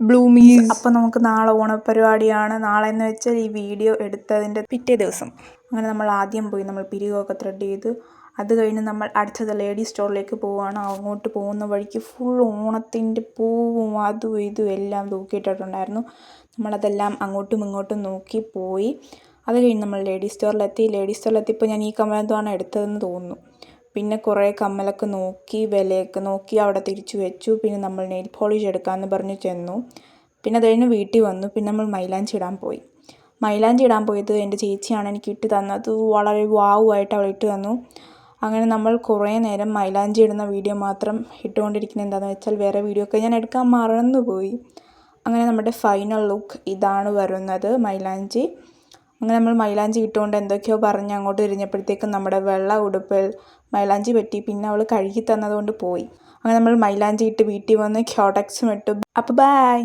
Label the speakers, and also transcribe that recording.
Speaker 1: ബ്ലൂമീസ്. അപ്പോൾ നമുക്ക് നാളെ ഓണപ്പരിപാടിയാണ്. നാളെ എന്ന് വെച്ചാൽ ഈ വീഡിയോ എടുത്തതിൻ്റെ പിറ്റേ ദിവസം. അങ്ങനെ നമ്മൾ ആദ്യം പോയി നമ്മൾ പിരികൊക്കെ ത്രെഡ് ചെയ്ത് അത് കഴിഞ്ഞ് നമ്മൾ അടുത്തത് ലേഡി സ്റ്റോറിലേക്ക് പോവുകയാണ്. അങ്ങോട്ട് പോകുന്ന വഴിക്ക് ഫുൾ ഓണത്തിൻ്റെ പൂവും അതും ഇതും എല്ലാം തൂക്കിയിട്ടിട്ടുണ്ടായിരുന്നു. നമ്മളതെല്ലാം അങ്ങോട്ടും ഇങ്ങോട്ടും നോക്കി പോയി. അത് കഴിഞ്ഞ് നമ്മൾ ലേഡി സ്റ്റോറിലെത്തിയപ്പോൾ ഞാൻ ഈ കമ്മലെന്താണ് എടുത്തതെന്ന് തോന്നുന്നു. പിന്നെ കുറേ കമ്മലൊക്കെ നോക്കി വിലയൊക്കെ നോക്കി അവിടെ തിരിച്ചു വെച്ചു. പിന്നെ നമ്മൾ നെയിൽ പോളിഷ് എടുക്കാമെന്ന് പറഞ്ഞ് ചെന്നു. പിന്നെ അത് കഴിഞ്ഞ് വീട്ടിൽ വന്നു. പിന്നെ നമ്മൾ മൈലാഞ്ചി ഇടാൻ പോയി. മൈലാഞ്ചി ഇടാൻ പോയത് എൻ്റെ ചേച്ചിയാണ് എനിക്ക് ഇട്ട് തന്നത്. വളരെ വാവുമായിട്ട് അവൾ ഇട്ട് തന്നു. അങ്ങനെ നമ്മൾ കുറേ നേരം മൈലാഞ്ചി ഇടുന്ന വീഡിയോ മാത്രം ഇട്ടുകൊണ്ടിരിക്കുന്നത് എന്താണെന്ന് വെച്ചാൽ വേറെ വീഡിയോ ഒക്കെ ഞാൻ എടുക്കാൻ മറന്നുപോയി. അങ്ങനെ നമ്മുടെ ഫൈനൽ ലുക്ക് ഇതാണ് വരുന്നത്, മൈലാഞ്ചി. അങ്ങനെ നമ്മൾ മൈലാഞ്ചി ഇട്ടുകൊണ്ട് എന്തൊക്കെയോ പറഞ്ഞ് അങ്ങോട്ട് തിരിഞ്ഞപ്പോഴത്തേക്കും നമ്മുടെ വെള്ള ഉടുപ്പിൽ മൈലാഞ്ചി പറ്റി. പിന്നെ അവൾ കഴുകി തന്നതുകൊണ്ട് പോയി. അങ്ങനെ നമ്മൾ മൈലാഞ്ചി ഇട്ട് വീട്ടിൽ വന്ന് ക്യോടെക്സും ഇട്ടു. അപ്പോൾ ബൈ.